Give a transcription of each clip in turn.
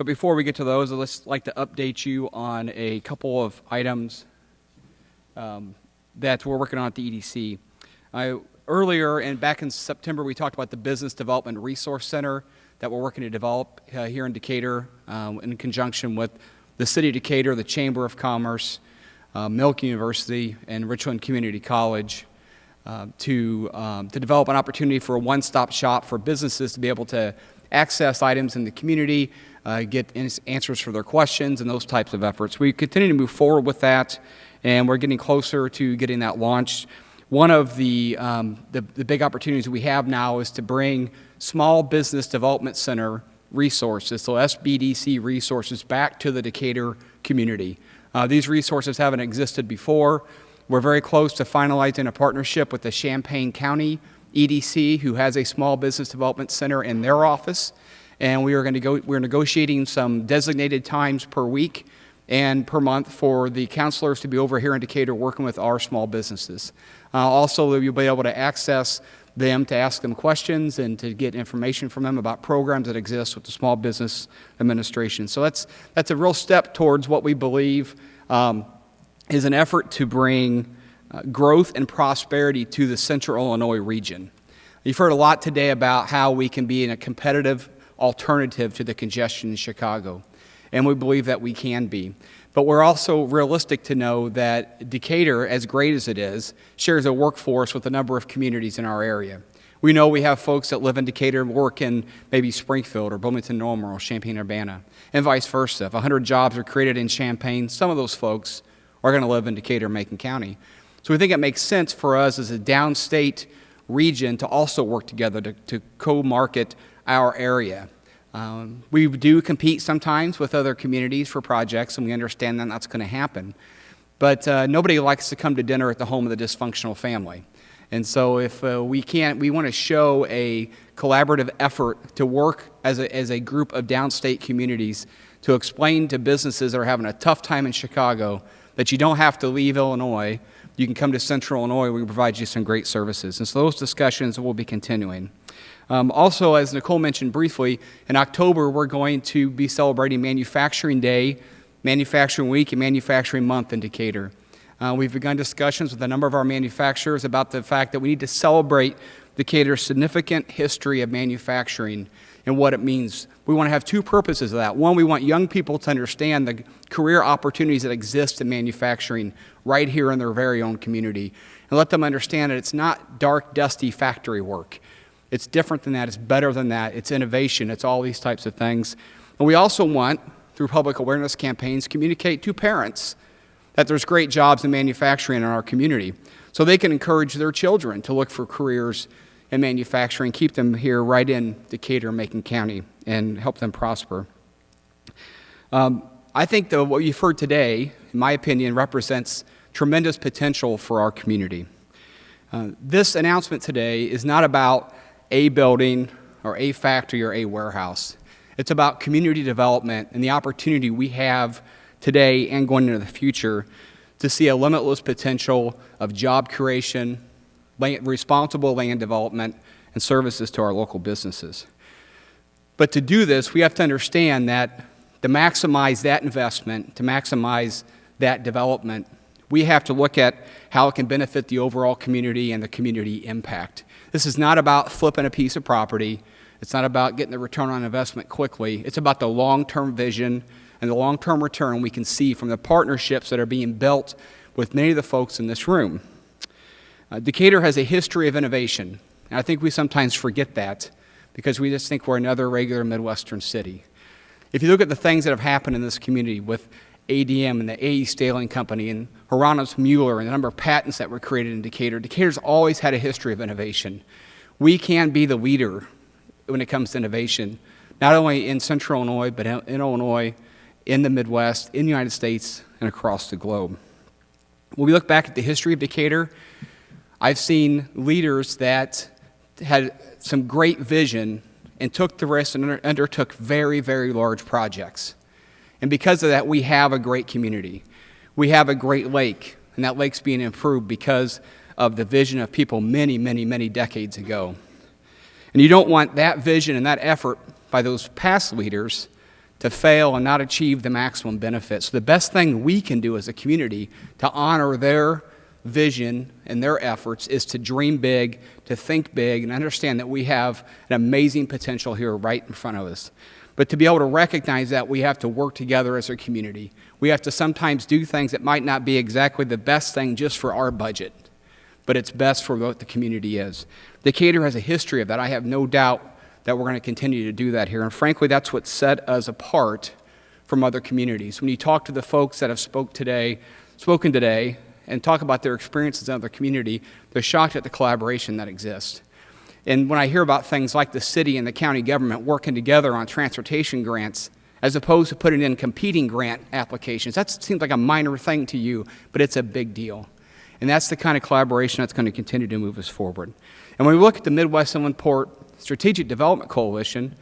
But before we get to those, I'd just like to update you on a couple of items that we're working on at the EDC. Earlier and back in September, we talked about the Business Development Resource Center that we're working to develop here in Decatur in conjunction with the City of Decatur, the Chamber of Commerce, Milk University, and Richland Community College to develop an opportunity for a one-stop shop for businesses to be able to access items in the community, get answers for their questions, and those types of efforts. We continue to move forward with that, and we're getting closer to getting that launched. One of the big opportunities we have now is to bring Small Business Development Center resources, so SBDC resources, back to the Decatur community. These resources haven't existed before. We're very close to finalizing a partnership with the Champaign County EDC, who has a Small Business Development Center in their office, and we're negotiating some designated times per week and per month for the counselors to be over here in Decatur working with our small businesses. Also, you'll be able to access them to ask them questions and to get information from them about programs that exist with the Small Business Administration. So that's a real step towards what we believe is an effort to bring growth and prosperity to the Central Illinois region. You've heard a lot today about how we can be in a competitive alternative to the congestion in Chicago, and we believe that we can be. But we're also realistic to know that Decatur, as great as it is, shares a workforce with a number of communities in our area. We know we have folks that live in Decatur and work in maybe Springfield or Bloomington-Normal or Champaign-Urbana, and vice versa. If 100 jobs are created in Champaign, some of those folks are going to live in Decatur, Macon County. So we think it makes sense for us as a downstate region to also work together to co-market our area. We do compete sometimes with other communities for projects, and we understand that that's going to happen. But nobody likes to come to dinner at the home of the dysfunctional family. And so if we want to show a collaborative effort to work as a group of downstate communities to explain to businesses that are having a tough time in Chicago that you don't have to leave Illinois. You can come to Central Illinois. We can provide you some great services. And so those discussions will be continuing. Also, as Nicole mentioned briefly, in October, we're going to be celebrating Manufacturing Day, Manufacturing Week, and Manufacturing Month in Decatur. We've begun discussions with a number of our manufacturers about the fact that we need to celebrate Decatur's significant history of manufacturing and what it means. We want to have two purposes of that. One, we want young people to understand the career opportunities that exist in manufacturing right here in their very own community, and let them understand that it's not dark, dusty factory work. It's different than that. It's better than that. It's innovation. It's all these types of things. And we also want, through public awareness campaigns, communicate to parents that there's great jobs in manufacturing in our community, so they can encourage their children to look for careers in manufacturing, keep them here right in Decatur, Macon County, and help them prosper. I think that what you've heard today, in my opinion, represents tremendous potential for our community. This announcement today is not about a building or a factory or a warehouse. It's about community development and the opportunity we have today and going into the future to see a limitless potential of job creation, responsible land development, and services to our local businesses. But to do this, we have to understand that to maximize that investment, to maximize that development, we have to look at how it can benefit the overall community and the community impact. This is not about flipping a piece of property. It's not about getting the return on investment quickly. It's about the long-term vision and the long-term return we can see from the partnerships that are being built with many of the folks in this room. Decatur has a history of innovation, and I think we sometimes forget that because we just think we're another regular Midwestern city. If you look at the things that have happened in this community with ADM and the A.E. Staling Company and Hieronymus Mueller and the number of patents that were created in Decatur, Decatur's always had a history of innovation. We can be the leader when it comes to innovation, not only in Central Illinois, but in Illinois, in the Midwest, in the United States, and across the globe. When we look back at the history of Decatur, I've seen leaders that had some great vision and took the risk and undertook very, very large projects. And because of that, we have a great community. We have a great lake, and that lake's being improved because of the vision of people many, many, many decades ago. And you don't want that vision and that effort by those past leaders to fail and not achieve the maximum benefit. So the best thing we can do as a community to honor their vision and their efforts is to dream big, to think big, and understand that we have an amazing potential here right in front of us. But to be able to recognize that, we have to work together as a community. We have to sometimes do things that might not be exactly the best thing just for our budget, but it's best for what the community is. Decatur has a history of that. I have no doubt that we're going to continue to do that here. And frankly, that's what set us apart from other communities. When you talk to the folks that have spoken today and talk about their experiences in other community, they're shocked at the collaboration that exists. And when I hear about things like the city and the county government working together on transportation grants, as opposed to putting in competing grant applications, that seems like a minor thing to you, but it's a big deal. And that's the kind of collaboration that's going to continue to move us forward. And when we look at the Midwest Inland Port Strategic Development Coalition,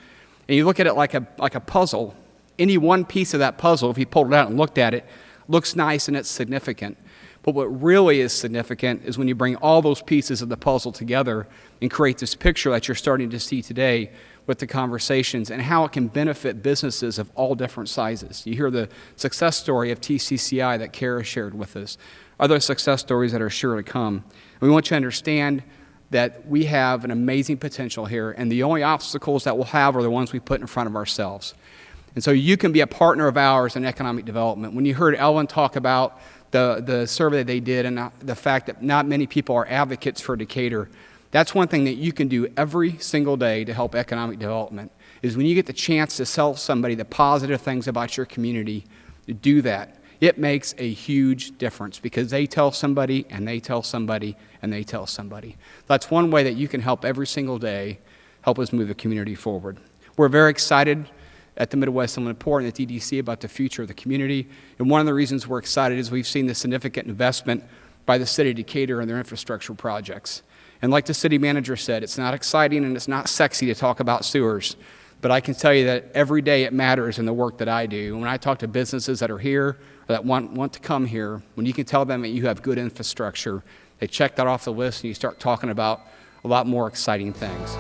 and you look at it like a puzzle, any one piece of that puzzle, if you pulled it out and looked at it, looks nice and it's significant. But what really is significant is when you bring all those pieces of the puzzle together and create this picture that you're starting to see today with the conversations and how it can benefit businesses of all different sizes. You hear the success story of TCCI that Kara shared with us, other success stories that are sure to come. And we want you to understand that we have an amazing potential here, and the only obstacles that we'll have are the ones we put in front of ourselves. And so you can be a partner of ours in economic development. When you heard Ellen talk about the survey they did and the fact that not many people are advocates for Decatur, that's one thing that you can do every single day to help economic development, is when you get the chance to tell somebody the positive things about your community, do that. It makes a huge difference because they tell somebody and they tell somebody and they tell somebody. That's one way that you can help every single day help us move the community forward. We're very excited at the Midwest Inland Port and at EDC about the future of the community. And one of the reasons we're excited is we've seen the significant investment by the city of Decatur in their infrastructure projects. And like the city manager said, it's not exciting and it's not sexy to talk about sewers, but I can tell you that every day it matters in the work that I do. When I talk to businesses that are here or that want to come here, when you can tell them that you have good infrastructure, they check that off the list and you start talking about a lot more exciting things.